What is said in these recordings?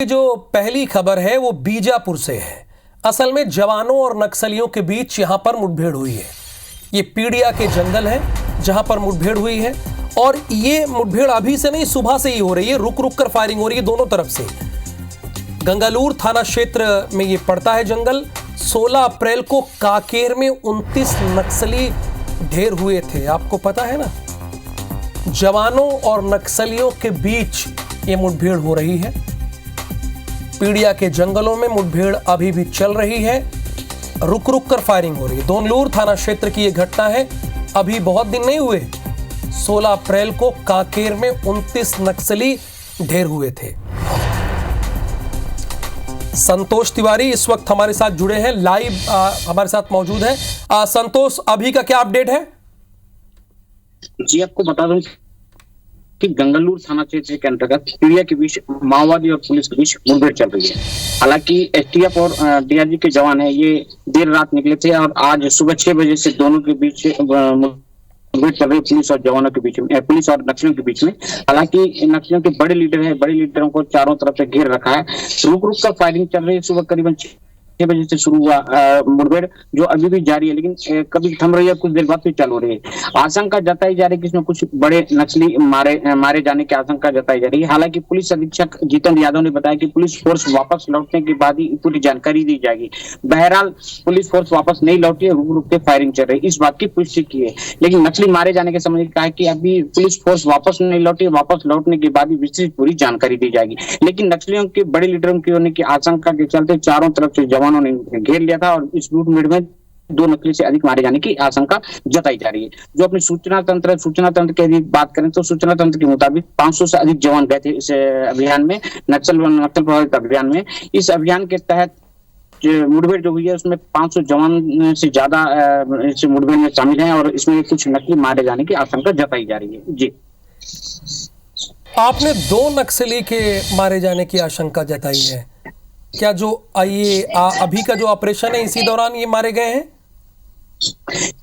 जो पहली खबर है वो बीजापुर से है। असल में जवानों और नक्सलियों के बीच यहां पर मुठभेड़ हुई है। ये पीड़िया के जंगल है जहां पर मुठभेड़ हुई है और ये मुठभेड़ अभी से नहीं, सुबह से ही हो रही है। रुक रुक कर फायरिंग हो रही है दोनों तरफ से। गंगालूर थाना क्षेत्र में ये पड़ता है जंगल। 16 अप्रैल को काकेर में 29 नक्सली ढेर हुए थे। आपको पता है ना, जवानों और नक्सलियों के बीच ये मुठभेड़ हो रही है। पीड़िया के जंगलों में मुठभेड़ अभी भी चल रही है। रुक रुक कर फायरिंग हो रही है। दोनलूर थाना क्षेत्र की यह घटना है। अभी बहुत दिन नहीं हुए, 16 अप्रैल को काकेर में 29 नक्सली ढेर हुए थे। संतोष तिवारी इस वक्त हमारे साथ जुड़े हैं, लाइव हमारे साथ मौजूद है। संतोष, अभी का क्या अपडेट है? जी, आपको बता दूं कि गंगालूर थाना क्षेत्र के अंतर्गत पीड़िया के बीच माओवादी और पुलिस के बीच मुठभेड़ चल रही है। हालांकि एसटीएफ और डीआरजी के जवान है, ये देर रात निकले थे और आज सुबह 6 बजे से दोनों के बीच मुठभेड़ चल रही है, पुलिस और जवानों के बीच में, पुलिस और नक्सलियों के बीच में। हालांकि नक्सलियों के बड़े लीडर है, बड़े लीडरों को चारों तरफ से घेर रखा है। रुक रुक कर फायरिंग चल रही है। सुबह करीबन 6 बजे से शुरू हुआ मुठभेड़ जो अभी भी जारी है, लेकिन कभी थम रही है, कुछ देर बाद फिर चालू हो रही है। आशंका जताई जा रही है कि इसमें कुछ बड़े नक्सली मारे जाने की आशंका जताई जा रही है। हालांकि पुलिस अधीक्षक जितेंद्र यादव ने बताया कि पुलिस फोर्स वापस लौटने के बाद ही पूरी जानकारी दी जाएगी। बहरहाल पुलिस फोर्स वापस नहीं लौटी है, रुक रुक के फायरिंग चल रही है, इस बात की पुष्टि की है। लेकिन नक्सली मारे जाने के संबंध में कहा कि अभी पुलिस फोर्स वापस नहीं लौटी, वापस लौटने के बाद ही विस्तृत पूरी जानकारी दी जाएगी। लेकिन नक्सलियों के बड़े लीडरों की होने की आशंका के चलते चारों तरफ से जवानों ने घेर लिया था और इस मुठभेड़ में 2 नक्सली से अधिक मारे जाने की आशंका जताई जा रही है। जो अपनी सूचना तंत्र की यदि बात करें तो सूचना तंत्र के मुताबिक 500 से अधिक जवान गए थे इस अभियान में, नक्सल प्रभावित अभियान में। इस अभियान के तहत मुठभेड़ जो हुई है उसमें 500 जवान से ज्यादा इस मुठभेड़ में शामिल हैं और इसमें कुछ नक्सली मारे जाने की आशंका जताई जा रही है। जी, आपने 2 नक्सली के मारे जाने की आशंका जताई है। क्या जो ये अभी का जो ऑपरेशन है इसी दौरान ये मारे गए हैं?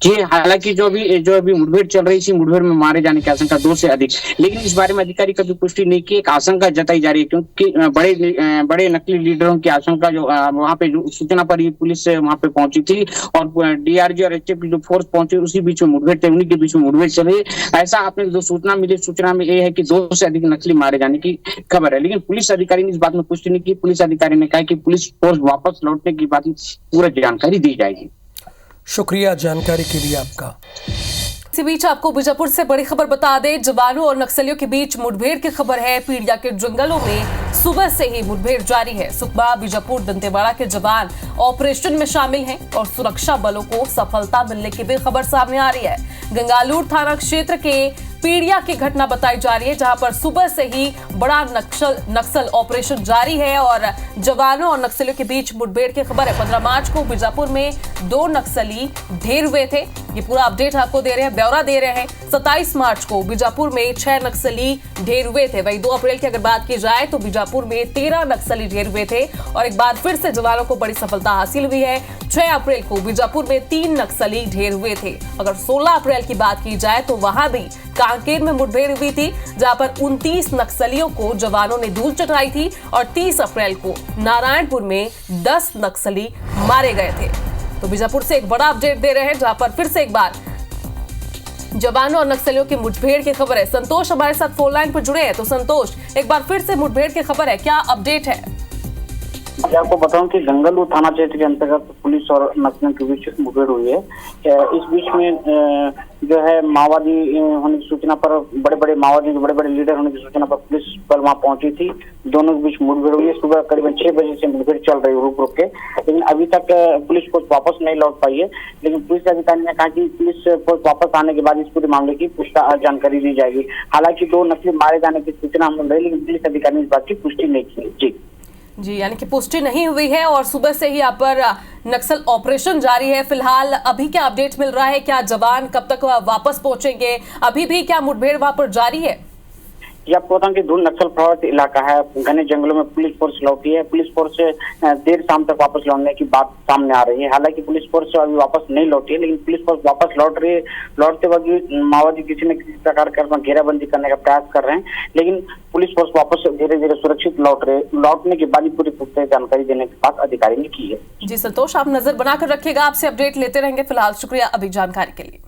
जी, हालांकि जो अभी मुठभेड़ चल रही थी, मुठभेड़ में मारे जाने की आशंका 2 से अधिक, लेकिन इस बारे में अधिकारी कभी पुष्टि नहीं की। एक आशंका जताई जा रही है क्योंकि बड़े नकली लीडरों की आशंका जो वहां पे जो सूचना पर ही पुलिस वहां पे पहुंची थी और डीआरजी और एसटीएफ की जो फोर्स पहुंची उसी बीच में मुठभेड़ थे, उन्हीं के बीच में मुठभेड़ चल रही है। ऐसा आपने जो सूचना मिली, सूचना में ये है कि 2 से अधिक नक्सली मारे जाने की खबर है, लेकिन पुलिस अधिकारी ने इस बात में पुष्टि नहीं की। पुलिस अधिकारी ने कहा कि पुलिस फोर्स वापस लौटने की बात पूरा जानकारी दी जाएगी। शुक्रिया जानकारी के लिए आपका। इसी बीच आपको बीजापुर से बड़ी खबर बता दें, जवानों और नक्सलियों के बीच मुठभेड़ की खबर है। पीड़िया के जंगलों में सुबह से ही मुठभेड़ जारी है। सुकमा, बीजापुर, दंतेवाड़ा के जवान ऑपरेशन में शामिल हैं और सुरक्षा बलों को सफलता मिलने की भी खबर सामने आ रही है। गंगालूर थाना क्षेत्र के पीड़िया की घटना बताई जा रही है, जहां पर सुबह से ही बड़ा नक्सल ऑपरेशन जारी है और जवानों और नक्सलियों के बीच मुठभेड़ की खबर है। 15 मार्च को बीजापुर में 2 नक्सली ढेर हुए थे। ये पूरा अपडेट आपको दे रहे हैं, ब्यौरा दे रहे हैं। 27 मार्च को बीजापुर में 6 नक्सली ढेर हुए थे। वहीं 2 अप्रैल की अगर बात की जाए तो बीजापुर में 13 नक्सली ढेर हुए थे और एक बार फिर से जवानों को बड़ी सफलता हासिल हुई है। 6 अप्रैल को बीजापुर में 3 नक्सली ढेर हुए थे। अगर 16 अप्रैल की बात की जाए तो वहां भी कांकेर में मुठभेड़ हुई थी, जहां पर 29 नक्सलियों को जवानों ने धूल चटाई थी और 30 अप्रैल को नारायणपुर में 10 नक्सली मारे गए थे। तो बीजापुर से एक बड़ा अपडेट दे रहे हैं, जहां पर फिर से एक बार जवानों और नक्सलियों की मुठभेड़ की खबर है। संतोष हमारे साथ फोन लाइन पर जुड़े हैं। तो संतोष, एक बार फिर से मुठभेड़ की खबर है, क्या अपडेट है? आपको बताऊं कि गंगालूर थाना क्षेत्र के अंतर्गत पुलिस और नक्सलियों के बीच मुठभेड़ हुई है। इस बीच में जो है माओवादी होने की सूचना पर, बड़े माओवादी के बड़े लीडर होने की सूचना पर पुलिस बल वहां पहुंची थी। दोनों के बीच मुठभेड़ हुई है। सुबह करीबन 6 बजे से मुठभेड़ चल रही है रुक रुक के, लेकिन अभी तक पुलिस फोर्स वापस नहीं लौट पाई है। लेकिन पुलिस अधिकारी ने कहा कि पुलिस फोर्स वापस आने के बाद इस पूरे मामले की पुष्टि जानकारी दी जाएगी। हालांकि 2 नक्सली मारे जाने की सूचना हम रही, लेकिन पुलिस अधिकारी ने इस बात की पुष्टि नहीं की। जी, यानी कि पुष्टि नहीं हुई है और सुबह से ही यहाँ पर नक्सल ऑपरेशन जारी है। फिलहाल अभी क्या अपडेट मिल रहा है? क्या जवान कब तक वापस पहुंचेंगे? अभी भी क्या मुठभेड़ वहां पर जारी है? ये आपको बताऊं कि धूल नक्सल प्रभावित इलाका है, घने जंगलों में पुलिस फोर्स लौटी है। पुलिस फोर्स देर शाम तक वापस लौटने की बात सामने आ रही है। हालांकि पुलिस फोर्स अभी वापस नहीं लौटी है, लेकिन पुलिस फोर्स वापस लौट रही है। लौटते वक्त भी माओवादी किसी न किसी प्रकार का घेराबंदी करने का प्रयास कर रहे हैं, लेकिन पुलिस फोर्स वापस धीरे धीरे सुरक्षित लौटने के बाद ही पूरी पुख्ता जानकारी देने की बात अधिकारी ने की है। जी संतोष, आप नजर बनाकर रखिएगा, आपसे अपडेट लेते रहेंगे। फिलहाल शुक्रिया अभी जानकारी के लिए।